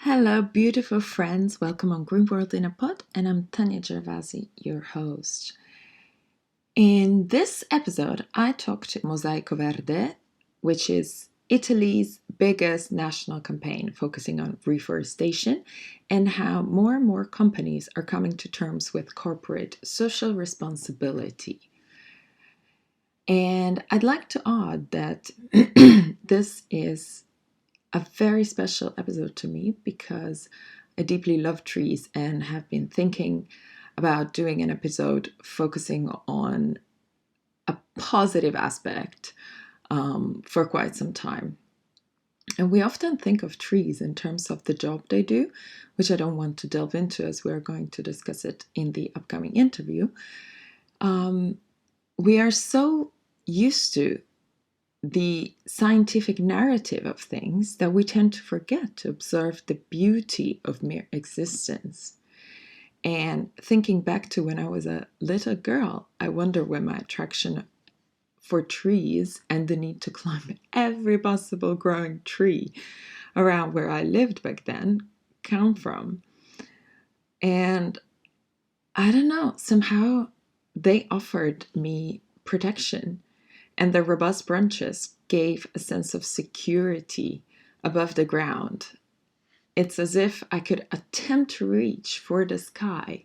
Hello, beautiful friends. Welcome on Green World in a Pod, and I'm Tanya Gervasi, your host. In this episode, I talk to Mosaico Verde, which is Italy's biggest national campaign focusing on reforestation and how more and more companies are coming to terms with corporate social responsibility. And I'd like to add that this is a very special episode to me because I deeply love trees and have been thinking about doing an episode focusing on a positive aspect for quite some time. And we often think of trees in terms of the job they do, which I don't want to delve into as we're going to discuss it in the upcoming interview. We are so used to the scientific narrative of things that we tend to forget to observe the beauty of mere existence. And thinking back to when I was a little girl, I wonder where my attraction for trees and the need to climb every possible growing tree around where I lived back then come from. And I don't know, somehow they offered me protection. And the robust branches gave a sense of security above the ground. It's as if I could attempt to reach for the sky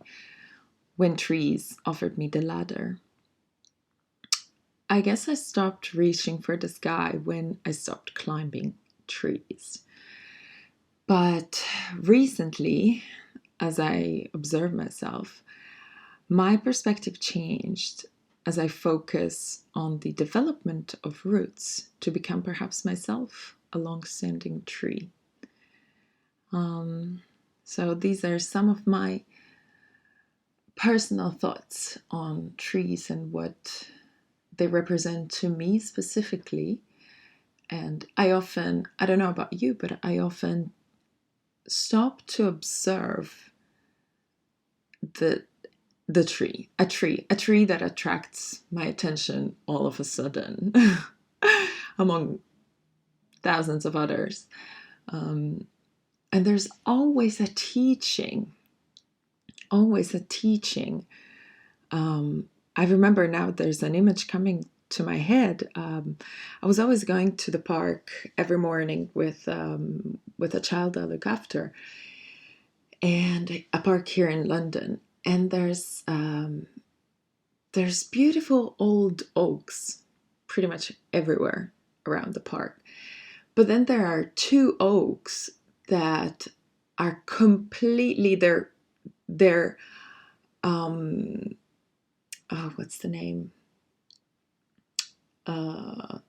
when trees offered me the ladder. I guess I stopped reaching for the sky when I stopped climbing trees. But recently, as I observe myself, my perspective changed as I focus on the development of roots to become perhaps myself a long-standing tree. So these are some of my personal thoughts on trees and what they represent to me specifically. And I don't know about you, but I often stop to observe the tree, a tree that attracts my attention all of a sudden among thousands of others. And there's always a teaching. I remember now there's an image coming to my head. I was always going to the park every morning with a child I look after, and a park here in London. And there's beautiful old oaks pretty much everywhere around the park. But then there are two oaks that are completely they're what's the name? I'm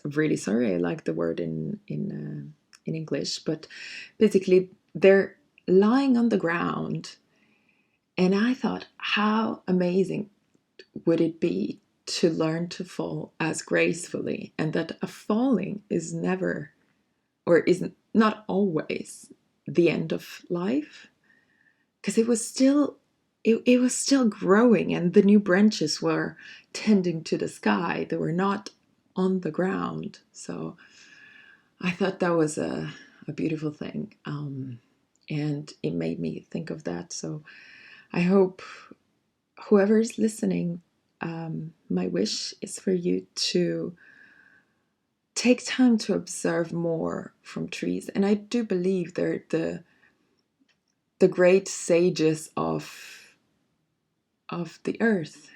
really sorry. I like the word in English, but basically they're lying on the ground, and I thought, how amazing would it be to learn to fall as gracefully, and that a falling is never, or is not always, the end of life, because it was still growing, and the new branches were tending to the sky. They were not on the ground. So I thought that was a beautiful thing. And it made me think of that. So I hope whoever's listening, my wish is for you to take time to observe more from trees. And I do believe they're the great sages of the earth.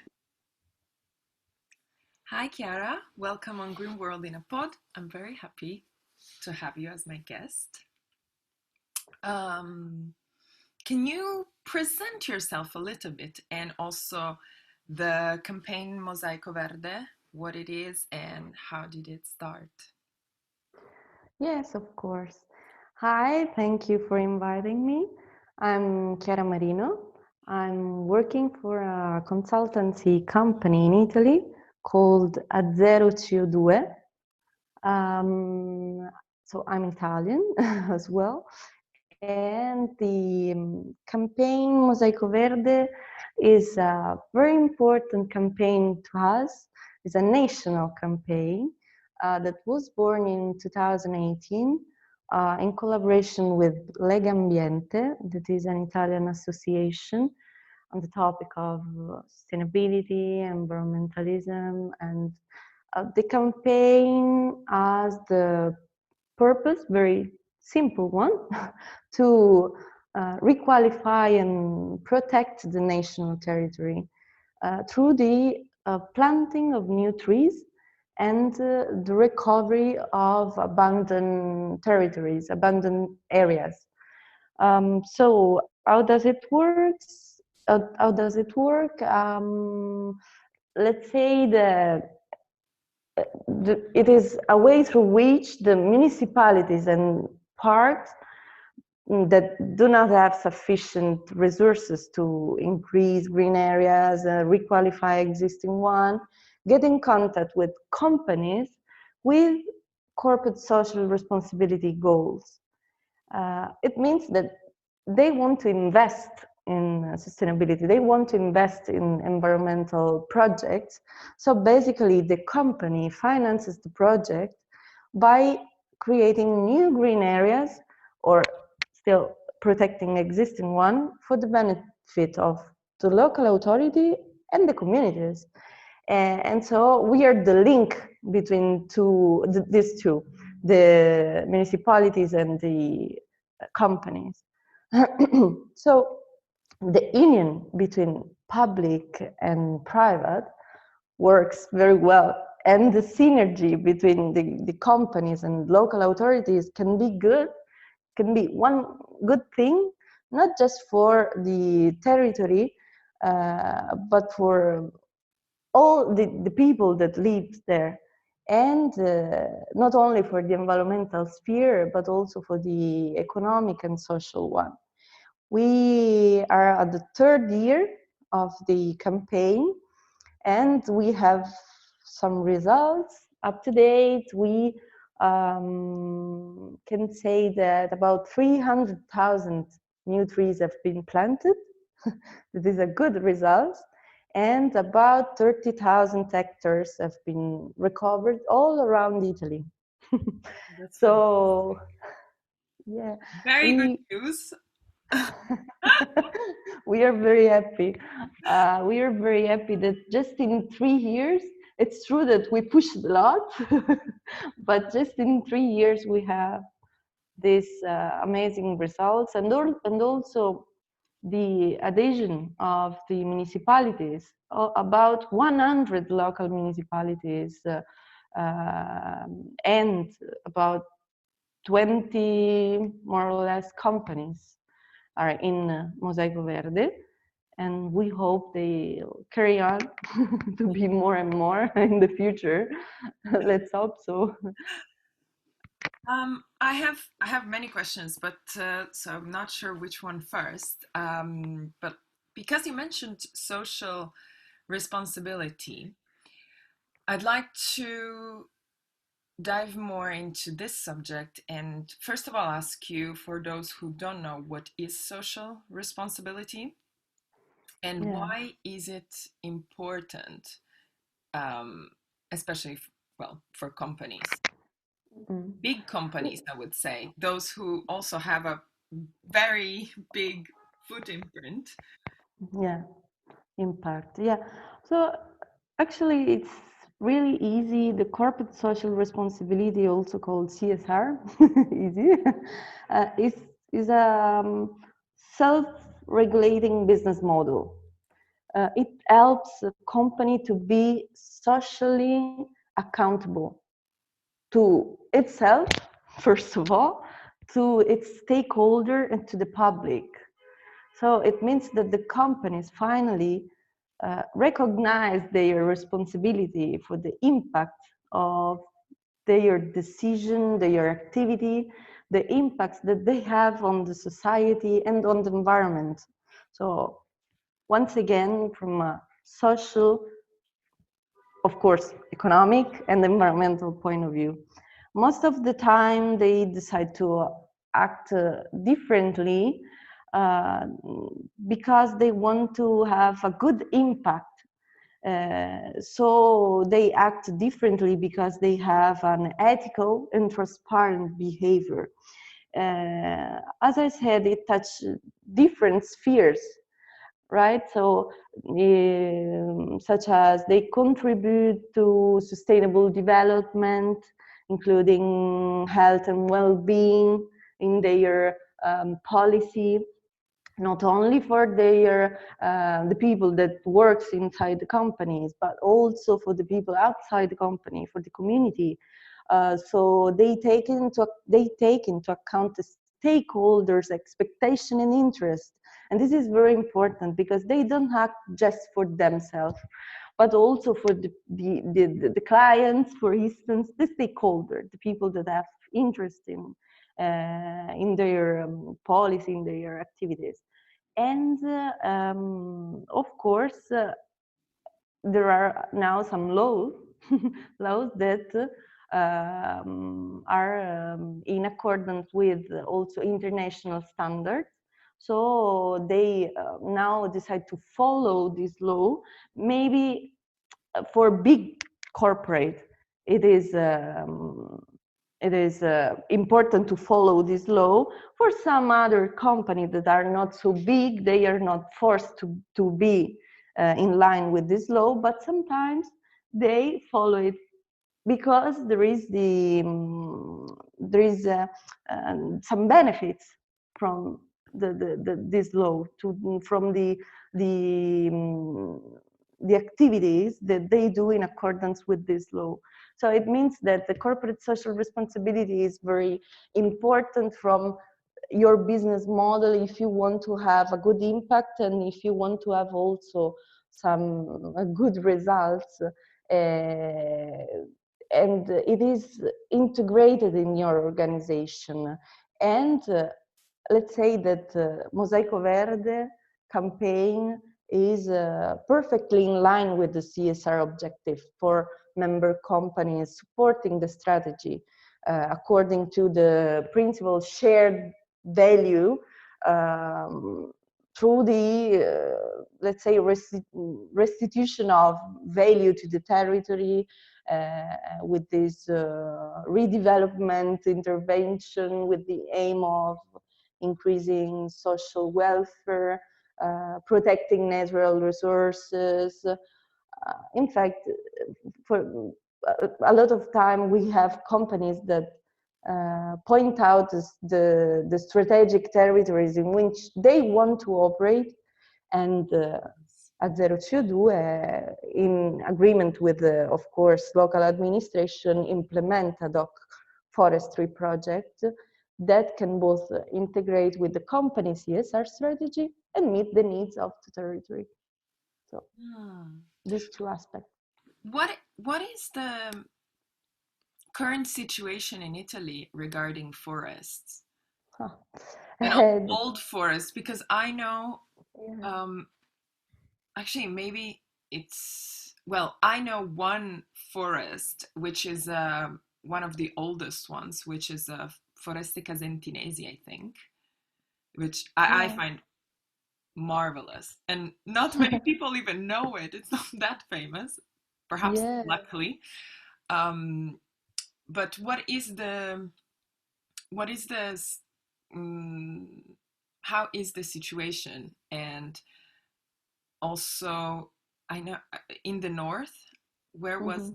Hi, Chiara. Welcome on Green World in a Pod. I'm very happy to have you as my guest. Can you present yourself a little bit, and also the campaign Mosaico Verde, what it is and how did it start? Yes, of course. Hi, thank you for inviting me. I'm Chiara Marino. I'm working for a consultancy company in Italy called Azeroth. So I'm Italian as well. And the campaign Mosaico Verde is a very important campaign to us. It's a national campaign that was born in 2018 in collaboration with Legambiente, that is an Italian association on the topic of sustainability, environmentalism, and the campaign has the purpose, very simple one, to requalify and protect the national territory through the planting of new trees and the recovery of abandoned territories, abandoned areas. So how does it work? How does it work? Let's say it is a way through which the municipalities and parks that do not have sufficient resources to increase green areas, requalify existing one, get in contact with companies with corporate social responsibility goals. It means that they want to invest in sustainability, they want to invest in environmental projects. So basically the company finances the project by creating new green areas or still protecting existing one for the benefit of the local authority and the communities. And so we are the link between these two, the municipalities and the companies. So the union between public and private works very well, and the synergy between the companies and local authorities can be good, can be one good thing, not just for the territory, but for all the people that live there, and not only for the environmental sphere, but also for the economic and social one. We are at the third year of the campaign, and we have some results up to date. We can say that about 300,000 new trees have been planted. That is a good result. And about 30,000 hectares have been recovered all around Italy. That's So, fantastic. yeah. Very good news. We are very happy. We are very happy that just in 3 years, it's true that we pushed a lot, but just in 3 years we have these amazing results, and also the adhesion of the municipalities. About 100 local municipalities and about 20 more or less companies are in Mosaico Verde, and we hope they carry on to be more and more in the future. Let's hope so. I have many questions, but so I'm not sure which one first. But because you mentioned social responsibility, I'd like to dive more into this subject and first of all ask you, for those who don't know, what is social responsibility and Yeah. why is it important, especially well, for companies, big companies, I would say, those who also have a very big footprint. Yeah, impact. Yeah. So actually, it's really easy. The corporate social responsibility, also called CSR, easy, is a self-regulating business model. It helps a company to be socially accountable to itself, first of all, to its stakeholder, and to the public. So it means that the companies finally recognize their responsibility for the impact of their decision, their activity, the impacts that they have on the society and on the environment. So once again, from a social, of course, economic and environmental point of view. Most of the time they decide to act differently because they want to have a good impact So they act differently because they have an ethical and transparent behavior. As I said, it touches different spheres, right? So, such as they contribute to sustainable development, including health and well-being in their policy, not only for their the people that works inside the companies, but also for the people outside the company, for the community. So they take into account the stakeholders' expectation and interest, and this is very important because they don't act just for themselves, but also for the clients, for instance, the stakeholder, the people that have interest in their policy, in their activities. And of course, there are now some laws that are in accordance with also international standards. So they now decide to follow this law. Maybe for big corporate, it is important to follow this law. For some other companies that are not so big, they are not forced to be in line with this law, but sometimes they follow it because there is some benefits from this law, from the activities that they do in accordance with this law. So it means that the corporate social responsibility is very important from your business model if you want to have a good impact and if you want to have also some good results. And it is integrated in your organization. And let's say that Mosaico Verde campaign is perfectly in line with the CSR objective for member companies supporting the strategy according to the principle shared value, through the let's say restitution of value to the territory, with this redevelopment intervention with the aim of increasing social welfare, protecting natural resources. In fact, for a lot of time we have companies that point out the strategic territories in which they want to operate, and Azeroth should do, in agreement with, of course, local administration, implement ad hoc forestry project that can both integrate with the company CSR strategy and meet the needs of the territory. So these two aspects. What is the current situation in Italy regarding forests? And old forests, because I know, actually maybe it's, well, I know one forest which is one of the oldest ones, which is Foreste Casentinesi, I think, which I find marvelous, and not many people even know it. It's not that famous, perhaps luckily. But what is the how is the situation? And also, I know in the north, where was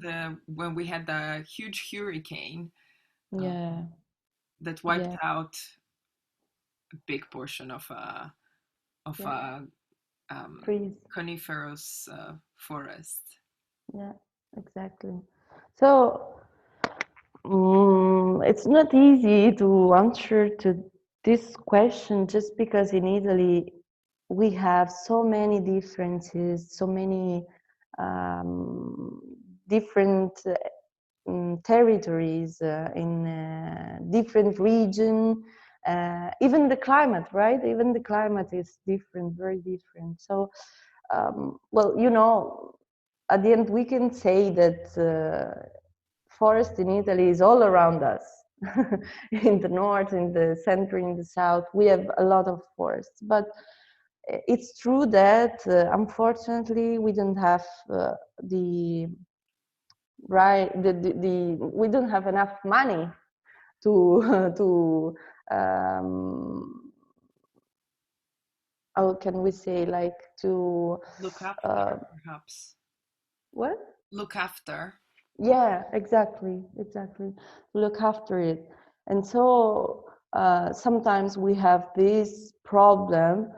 when we had the huge hurricane that wiped out a big portion of coniferous forest. Yeah, exactly. So it's not easy to answer to this question, just because in Italy we have so many differences, so many different territories in different region. Even the climate, right? Even the climate is different, very different. So, well, you know, at the end we can say that forest in Italy is all around us. In the north, in the center, in the south, we have a lot of forests. But it's true that unfortunately we don't have the right we don't have enough money to to um, how can we say, like, to Look uh, after, perhaps. what? Look after. Yeah, exactly. Look after it. And so sometimes we have this problem,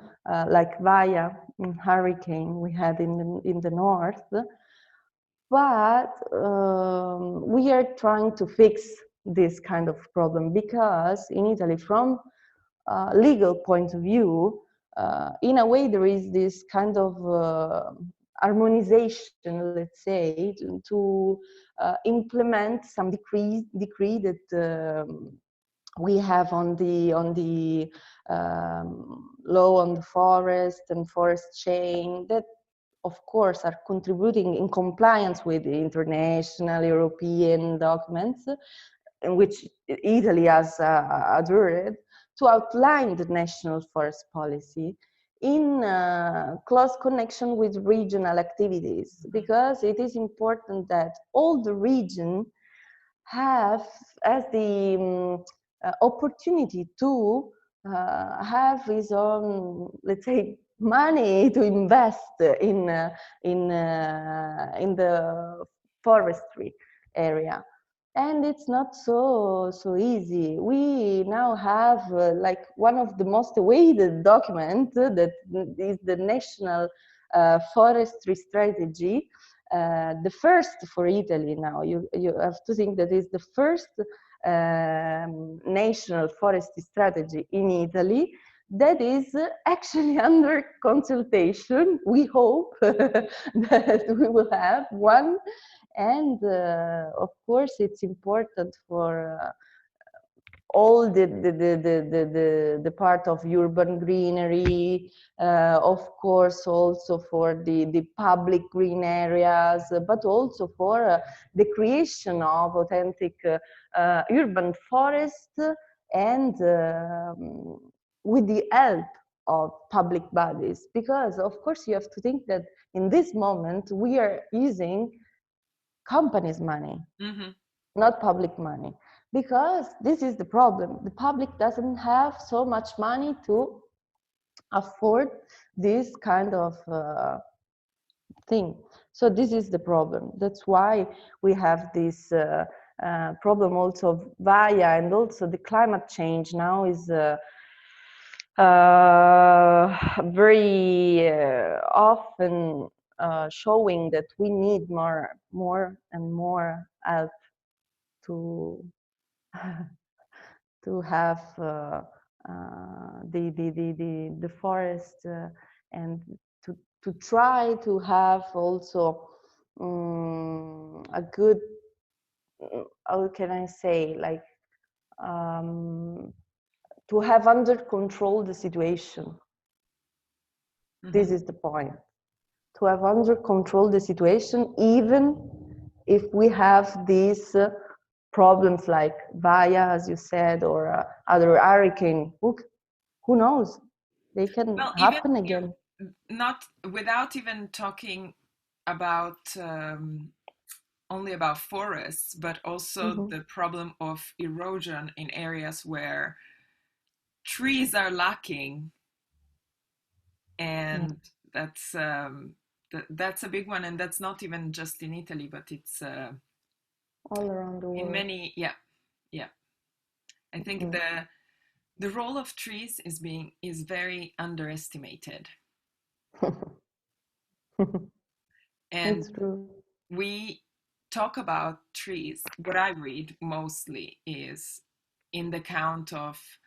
like Vaya in hurricane we had in the north, but we are trying to fix this kind of problem because in Italy, from legal point of view, in a way, there is this kind of harmonization, let's say, to implement some decree that we have on the law on the forest and forest chain that of course are contributing in compliance with the international European documents in which Italy has adhered, to outline the national forest policy in close connection with regional activities, because it is important that all the region have as the opportunity to have his own, let's say, money to invest in the forestry area. And it's not so easy. We now have like one of the most awaited documents that is the national forestry strategy, the first for Italy now. You have to think that is the first national forestry strategy in Italy that is actually under consultation. We hope that we will have one. And of course, it's important for all the part of urban greenery, of course, also for the public green areas, but also for the creation of authentic urban forests, and with the help of public bodies. Because, of course, you have to think that in this moment we are using companies' money, Mm-hmm. not public money, because this is the problem. The public doesn't have so much money to afford this kind of thing. So this is the problem. That's why we have this problem also of Vaya, and also the climate change now is very often showing that we need more and more help to to have the forest, and to try to have also a good, how can I say, like, to have under control the situation. Mm-hmm. This is the point. To have under control the situation, even if we have these problems like Vaya, as you said, or other hurricane. Who knows? They can Well, even happen again. not without even talking about only about forests, but also Mm-hmm. the problem of erosion in areas where trees are lacking, Yeah, and that's that's a big one, and that's not even just in Italy, but it's all around the in world. many. Yeah, yeah. I think Mm. the role of trees is very underestimated, and It's true. we talk about trees. What I read mostly is in the count of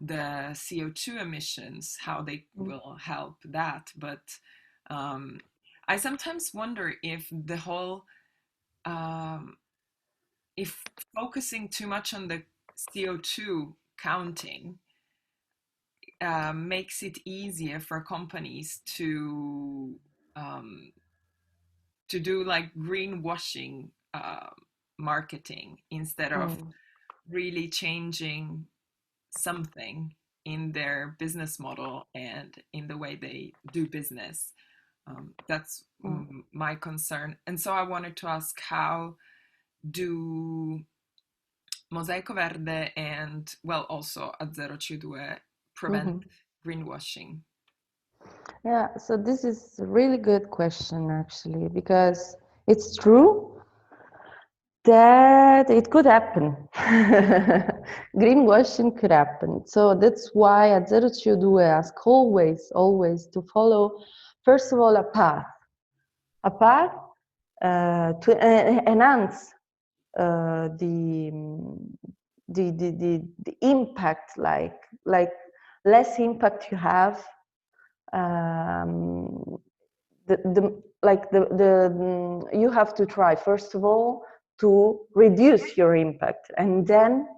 the CO2 emissions, how they Mm. will help that. But um, I sometimes wonder if the whole, um, if focusing too much on the CO2 counting makes it easier for companies um, to do like greenwashing marketing instead of Mm. really changing something. in their business model and in the way they do business. That's my concern. And so I wanted to ask, how do Mosaico Verde and, well, also Azeroth CO2 prevent greenwashing? Yeah, so this is a really good question actually, because it's true that it could happen. Greenwashing could happen. So that's why at Zero CO2 ask always to follow, first of all, a path to enhance the impact, like less impact you have, you have to try first of all to reduce your impact, and then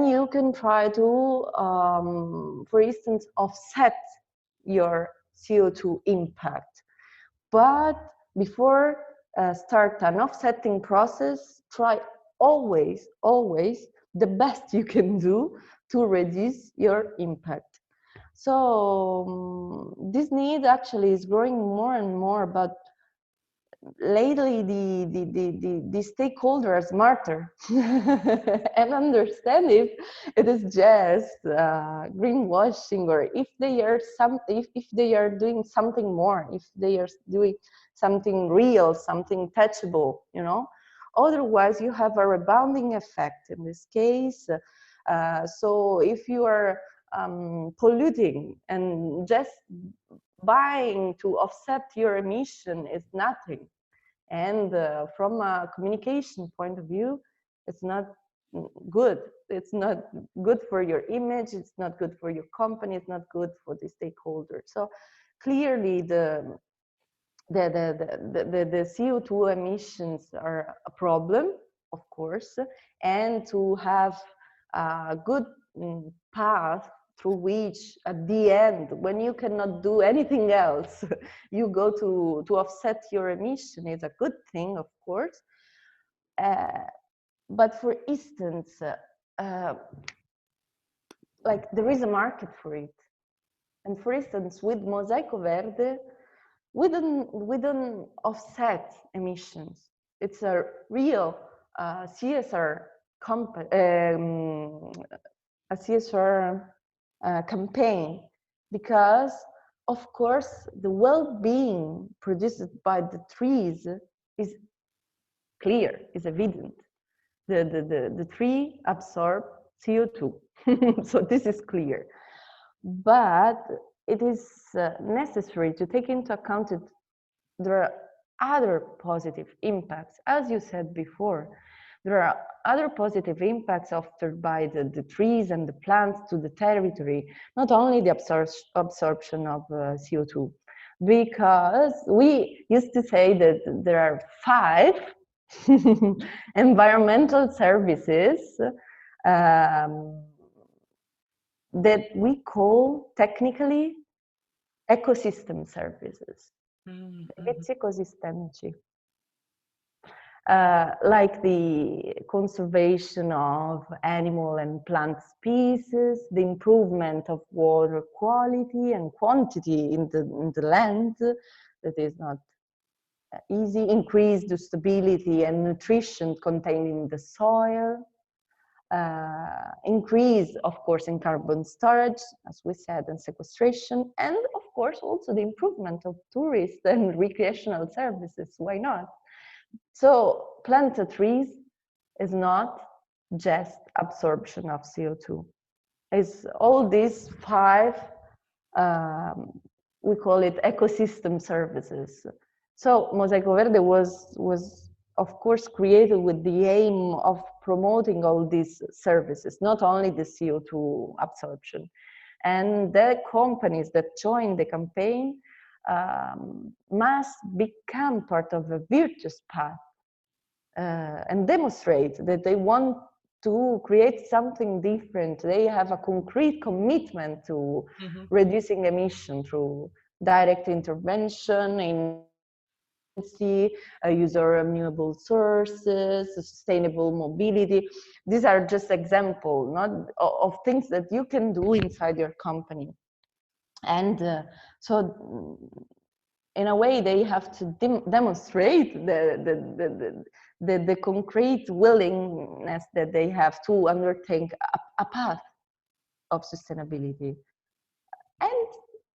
you can try to, for instance, offset your CO2 impact. But before start an offsetting process, try always the best you can do to reduce your impact. So this need actually is growing more and more, but lately the stakeholder are smarter and understand if it is just greenwashing, or if they are if they are doing something more, if they are doing something real, something touchable, you know. Otherwise you have a rebounding effect in this case. So if you are polluting and just buying to offset your emission is nothing. And from a communication point of view, it's not good. It's not good for your image. It's not good for your company. It's not good for the stakeholders. So clearly the CO2 emissions are a problem, of course, and to have a good path through which at the end, when you cannot do anything else, you go to offset your emission is a good thing, of course. But for instance, like there is a market for it. And for instance, with Mosaico Verde, we don't offset emissions. It's a real CSR a CSR campaign, because of course the well-being produced by the trees is clear, is evident. The tree absorb CO2, so this is clear. But it is necessary to take into account that there are other positive impacts. As you said before, there are other positive impacts offered by the trees and the plants to the territory, not only the absorption of CO2. Because we used to say that there are 5 environmental services that we call technically ecosystem services. Servizi ecosistemici. Like the conservation of animal and plant species, the improvement of water quality and quantity in the land, that is not easy, increase the stability and nutrition contained in the soil, increase, of course, in carbon storage, as we said, and sequestration, and of course also the improvement of tourist and recreational services. Why not? So plant trees is not just absorption of CO2. It's all these 5, we call it ecosystem services. So Mosaico Verde was of course created with the aim of promoting all these services, not only the CO2 absorption. And the companies that join the campaign must become part of a virtuous path and demonstrate that they want to create something different. They have a concrete commitment to reducing emission through direct intervention in use of renewable sources, sustainable mobility. These are just examples, not of things that you can do inside your company. And so in a way, they have to demonstrate the concrete willingness that they have to undertake a path of sustainability. And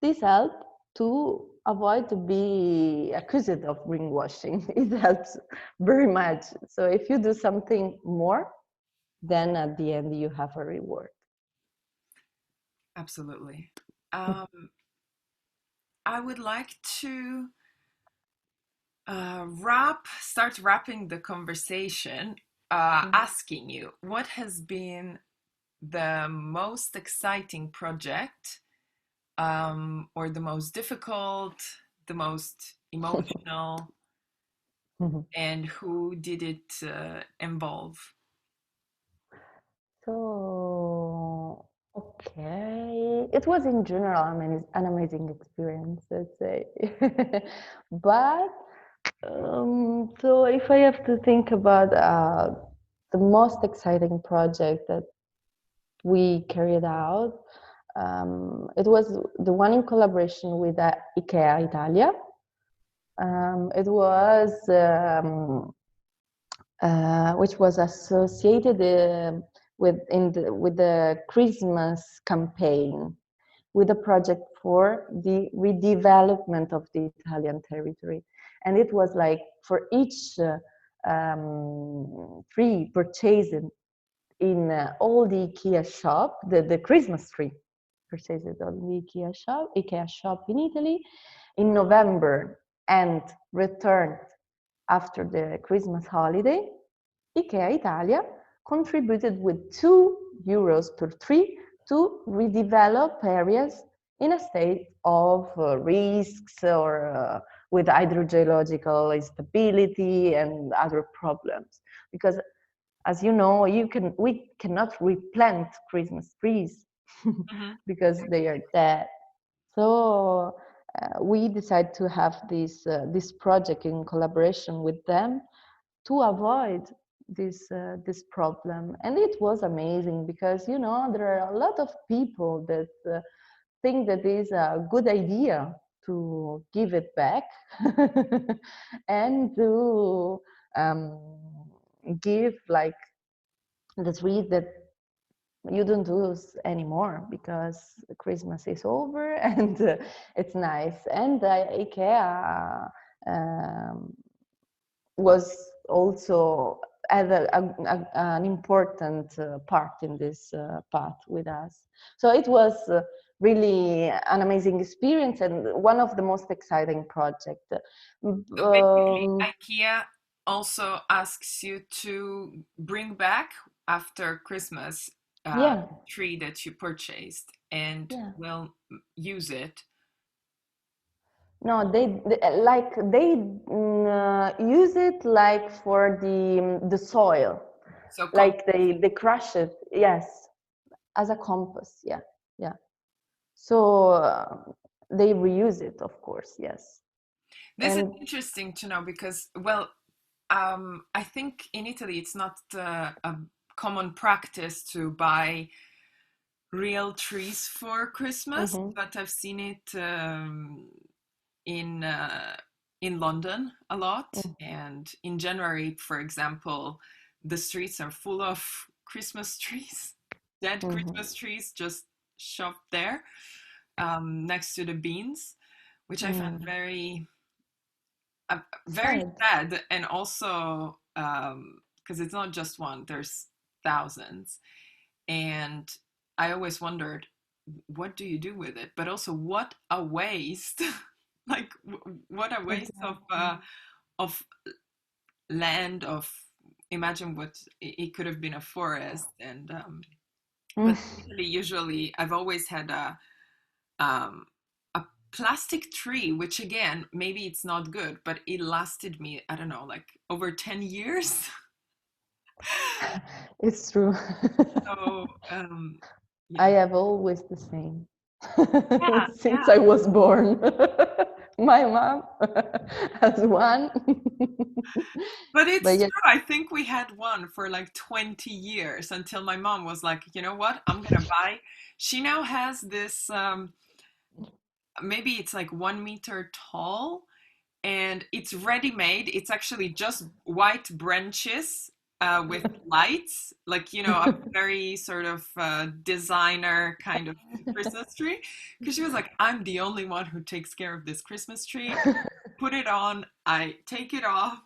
this helps to avoid to be accused of greenwashing. It helps very much. So if you do something more, then at the end you have a reward. Absolutely. I would like to start wrapping the conversation, asking you what has been the most exciting project, or the most difficult, the most emotional, and who did it involve? So, okay, it was in general an amazing experience, let's say. But so if I have to think about the most exciting project that we carried out, it was the one in collaboration with Ikea Italia. It was which was associated with the Christmas campaign, with a project for the redevelopment of the Italian territory. And it was like for each tree purchased in all the IKEA shop, the Christmas tree purchased on the IKEA shop in Italy in November and returned after the Christmas holiday, Ikea Italia contributed with €2 per tree to redevelop areas in a state of risks or with hydrogeological instability and other problems. Because as you know, we cannot replant Christmas trees because they are dead. So we decided to have this project in collaboration with them to avoid this problem, and it was amazing because there are a lot of people that think that is a good idea to give it back and to give like the tree that you don't use anymore because Christmas is over and it's nice. And IKEA was also had an important part in this path with us. So it was really an amazing experience and one of the most exciting projects. So basically, IKEA also asks you to bring back after Christmas Yeah. tree that you purchased and Yeah. will use it. No, they use it like for the soil, So like they crush it. Yes, as a compost. Yeah, yeah. So they reuse it, of course. Yes. this is And interesting to know because, well, I think in Italy it's not a common practice to buy real trees for Christmas, but I've seen it in uh, in London a lot. And in January, for example, the streets are full of Christmas trees, dead Christmas trees just shoved there next to the beans, which I find very sad. sad, and also because it's not just one, there's thousands. And I always wondered, what do you do with it? But also, what a waste! Like, what a waste of land. Of imagine what it could have been, a forest. And but in Italy, usually, I've always had um, a plastic tree, which again, maybe it's not good, but it lasted me, I don't know, like over 10 years. It's true. So I yeah. have always the same Yeah, since yeah. I was born. my mom has one. But it's But yeah, true. I think we had one for like 20 years until my mom was like, you know what? I'm gonna buy. She now has this, maybe it's like 1 meter tall, and it's ready made. It's actually just white branches with lights, like, a very sort of designer kind of Christmas tree. Because she was like, I'm the only one who takes care of this Christmas tree. I put it on, I take it off.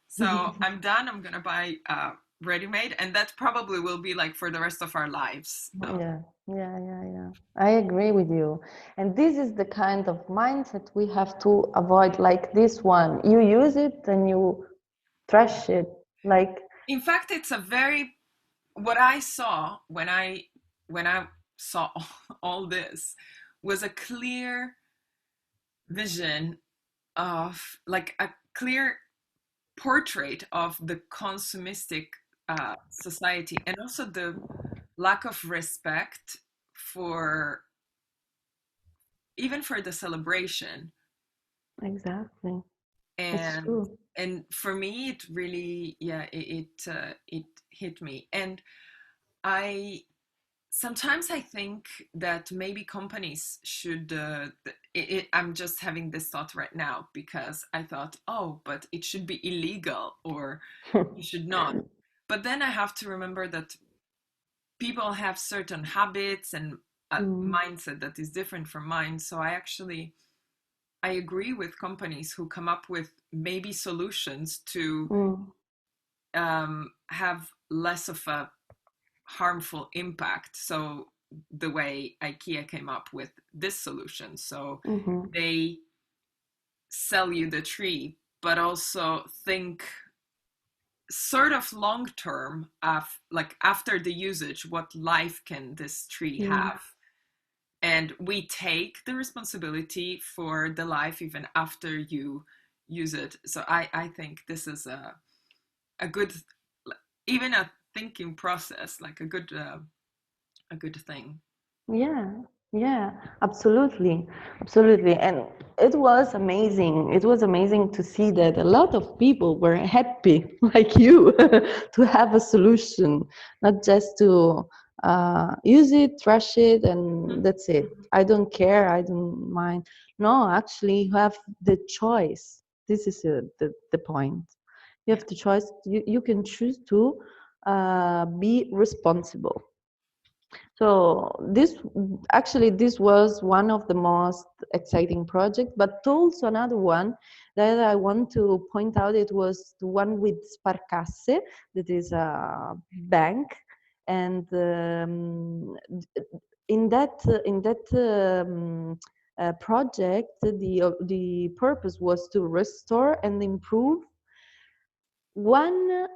So I'm done. I'm gonna buy ready made, and that probably will be like for the rest of our lives. yeah, yeah. I agree with you. And this is the kind of mindset we have to avoid, like this one. You use it and you trash it. Like, In fact, it's a very what I saw when I saw all this was a clear vision of like a clear portrait of the consumistic society, and also the lack of respect for even for the celebration. exactly. It's and true. and for me it really, yeah, it hit me. And I sometimes I think that maybe companies should I'm just having this thought right now because I thought, oh, but it should be illegal, or you should not. But then I have to remember that people have certain habits and a Mm, mindset that is different from mine. So I agree with companies who come up with maybe solutions to mm, have less of a harmful impact. So the way IKEA came up with this solution, so mhm, they sell you the tree, but also think sort of long term, like after the usage, what life can this tree mm. have? And we take the responsibility for the life even after you use it. So I think this is a good, even a thinking process, like a good thing. Yeah, yeah, absolutely, absolutely. And it was amazing. It was amazing to see that a lot of people were happy, like you, to have a solution, not just to use it, trash it, and that's it. I don't care, I don't mind. No, actually, you have the choice. This is the point. You Yeah. have the choice. You can choose to be responsible. So this was one of the most exciting projects, but also another one that I want to point out. It was the one with Sparkasse, that is a bank, and in that project, the purpose was to restore and improve one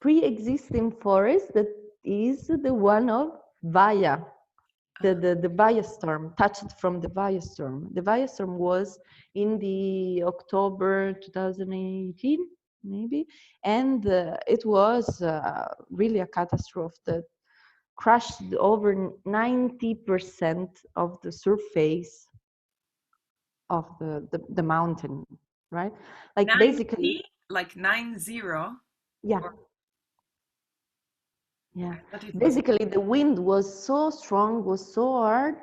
pre-existing forest that is the one of Vaya, the Biostorm, touched from the Biostorm. The Biostorm was in the October 2018, maybe, and it was really a catastrophe that crushed over 90% of the surface of the mountain, right? Like basically, 90, like 90, yeah, or yeah. I thought it was. Basically, the wind was so strong, was so hard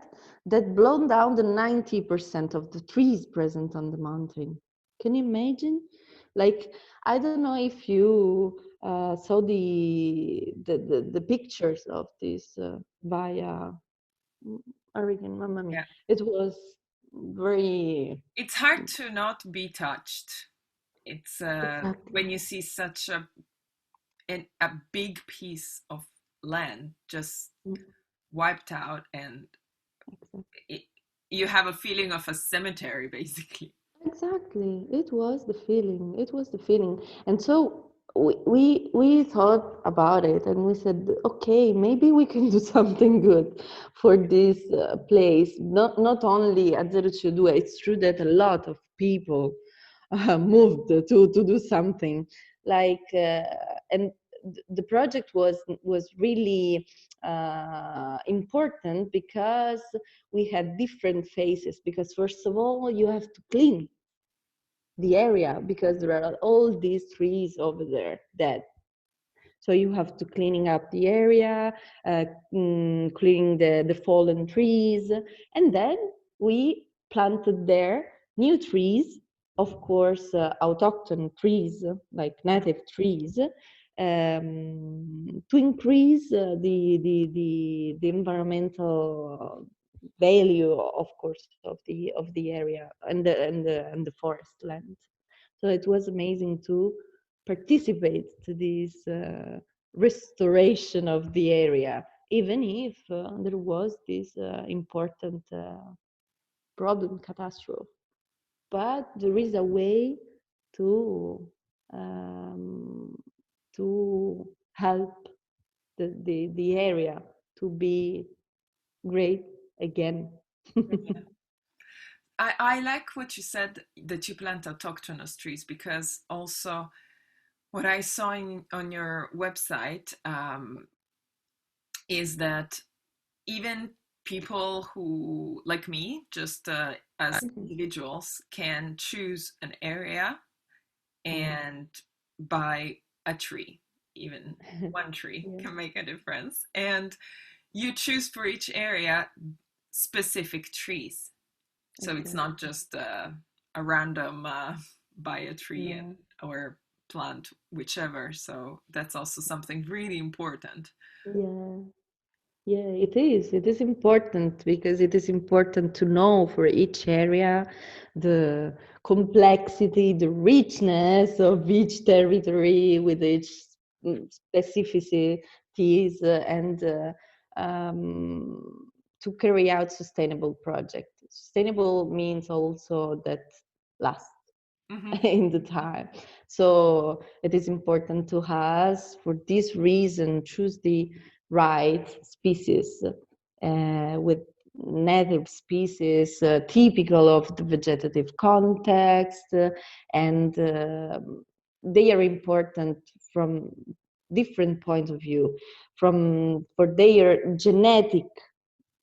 that blown down the 90% of the trees present on the mountain. Can you imagine? Like, I don't know if you saw the pictures of this via Oregon, Mamma Mia. Yeah, It was very it's hard to not be touched. It's exactly. when you see such a big piece of land just Mm, wiped out, and exactly. it, you have a feeling of a cemetery basically. Exactly. It was the feeling. It was the feeling. And so we thought about it and we said, okay, maybe we can do something good for this place. Not only at Zero to do. It's true that a lot of people moved to do something like and the project was really important because we had different phases, because first of all you have to clean the area because there are all these trees over there dead. So you have to cleaning up the area, cleaning the fallen trees, and then we planted there new trees, of course, autochthon trees, like native trees, to increase the environmental value, of course, of the area and the forest land. So it was amazing to participate to this restoration of the area, even if there was this important problem catastrophe. But there is a way to um, to help the area to be great again. Yeah. I like what you said that you plant autochthonous trees, because also what I saw on your website is that even people who, like me, just as individuals, can choose an area and buy a tree. Even one tree Yeah. can make a difference. And you choose for each area specific trees. So it's Exactly. not just a random buy a tree No. or plant whichever. So that's also something really important. Yeah. Yeah, it is. It is important because it is important to know for each area the complexity, the richness of each territory with its specificities and to carry out sustainable projects. Sustainable means also that lasts Mm-hmm. in the time. So it is important to us, for this reason, choose the right species with native species typical of the vegetative context, and they are important from different points of view, from for their genetic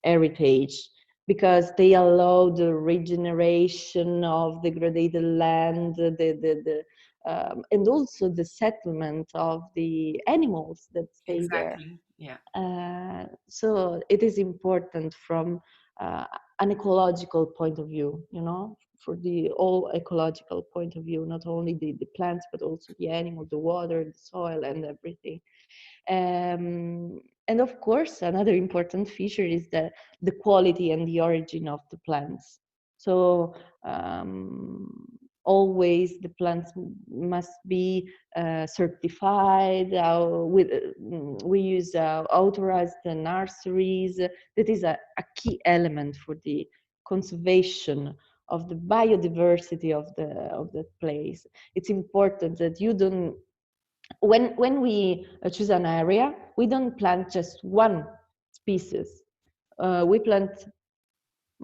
heritage, because they allow the regeneration of degraded land, and also the settlement of the animals that stay there. Exactly. Yeah. So it is important from uh, an ecological point of view, you know, for the all ecological point of view, not only the plants, but also the animal, the water, the soil, and everything. And of course, another important feature is the quality and the origin of the plants. So always the plants must be certified. We use authorized nurseries. That is a key element for the conservation of the biodiversity of the place. It's important that you don't, when we choose an area, we don't plant just one species. We plant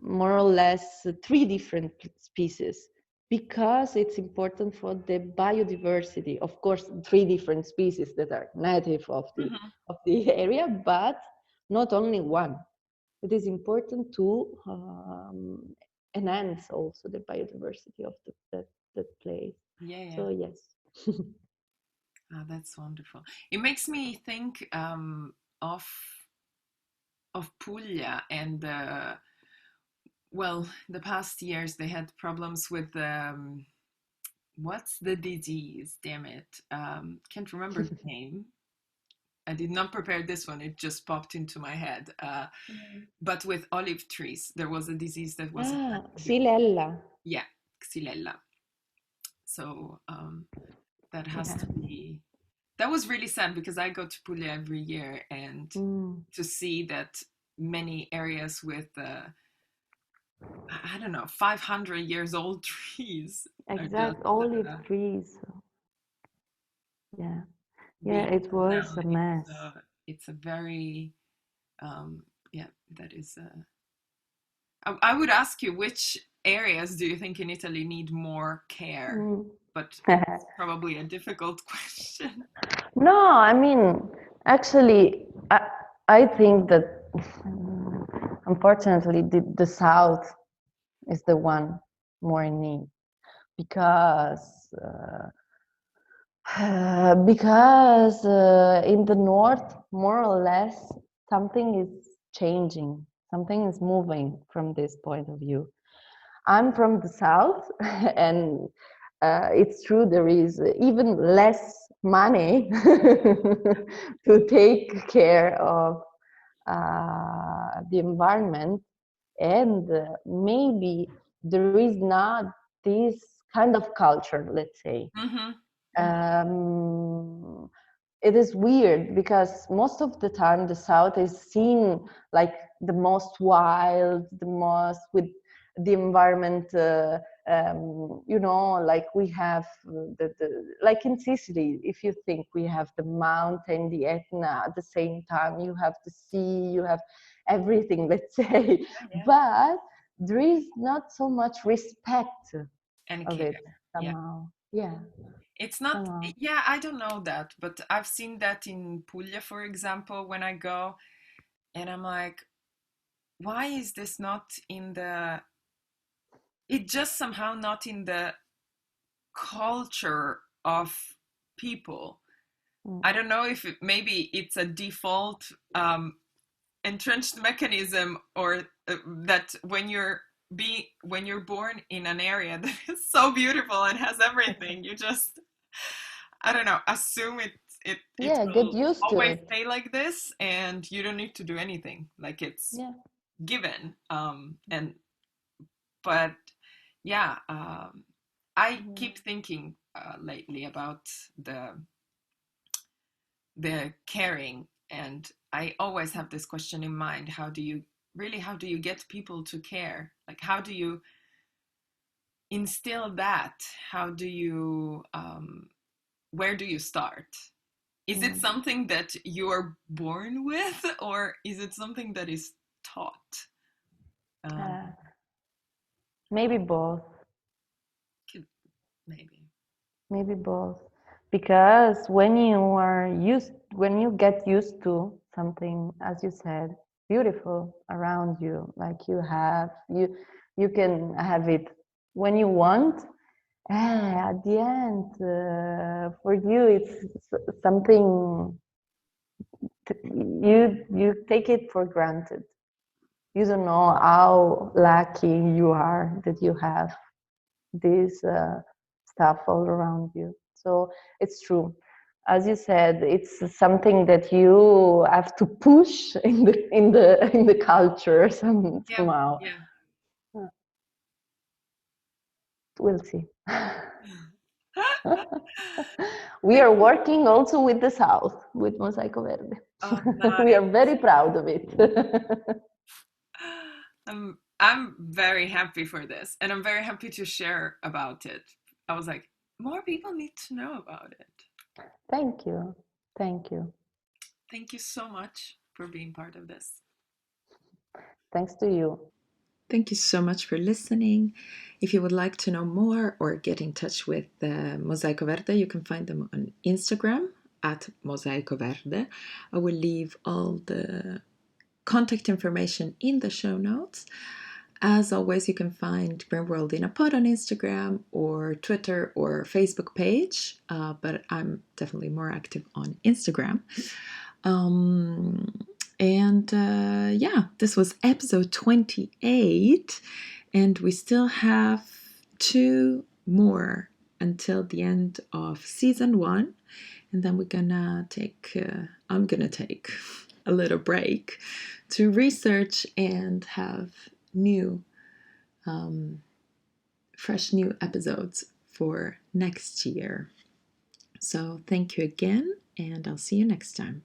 more or less three different species, because it's important for the biodiversity. Of course, three different species that are native Mm-hmm. of the area, but not only one. It is important to enhance also the biodiversity of that place. Yeah, yeah. So yes. Oh, that's wonderful. It makes me think of Puglia and well, the past years they had problems with what's the disease? Damn it, can't remember the name. I did not prepare this one; it just popped into my head. But with olive trees, there was a disease that was Ah, attacking the olive. Xylella. Yeah, Xylella. So that has Yeah. to be. That was really sad because I go to Puglia every year, and Mm, to see that many areas with I don't know, 500 years old trees are just exact. Olive trees. Yeah. Yeah, being it cut was down. a mess. It's a very yeah, that is I would ask you, which areas do you think in Italy need more care? Mm. But it's probably a difficult question. No, I mean, actually, I think that unfortunately the south is the one more in need. because in the north, more or less, something is changing, something is moving from this point of view. I'm from the south, and it's true there is even less money to take care of the environment, and maybe there is not this kind of culture, let's say. Mm-hmm. It is weird because most of the time the south is seen like the most wild, the most with the environment, like we have like in Sicily, if you think we have the mountain, the Etna, at the same time you have the sea, you have everything, let's say. Yeah. But there is not so much respect And of care. it Yeah. somehow. Yeah, It's not, somehow. yeah, I don't know that, but I've seen that in Puglia, for example, when I go, and I'm like, why is this not in the, it just somehow not in the culture of people. Mm. I don't know if maybe it's a default entrenched mechanism, or that when you're born in an area that is so beautiful and has everything, you just, I don't know, assume it Yeah, get will used to always it. stay like this, and you don't need to do anything. Like it's Yeah. given. And but yeah, I keep thinking lately about the caring, and I always have this question in mind: how do you get people to care? Like, how do you instill that? How do you where do you start? Is it Mm. something that you are born with, or is it something that is taught? Um, Uh, Maybe both. maybe. Maybe both. Because when you get used to something, as you said, beautiful around you, like you can have it when you want. At the end, for you, it's something you take it for granted. You don't know how lucky you are that you have this stuff all around you. So it's true. As you said, it's something that you have to push in the culture Yeah, somehow. yeah. We'll see. We are working also with the South, with Mosaico Verde. Oh, We are nice. very proud of it. I'm very happy for this, and I'm very happy to share about it. I was like, more people need to know about it. Thank you. Thank you. Thank you so much for being part of this. Thanks to you. Thank you so much for listening. If you would like to know more or get in touch with Mosaico Verde, you can find them on Instagram at Mosaico Verde. I will leave all the contact information in the show notes. As always, you can find Green World in a Pod on Instagram or Twitter or Facebook page, but I'm definitely more active on Instagram. Yeah, this was episode 28, and we still have 2 more until the end of season 1, and then I'm gonna take a little break to research and have new fresh new episodes for next year. So thank you again, and I'll see you next time.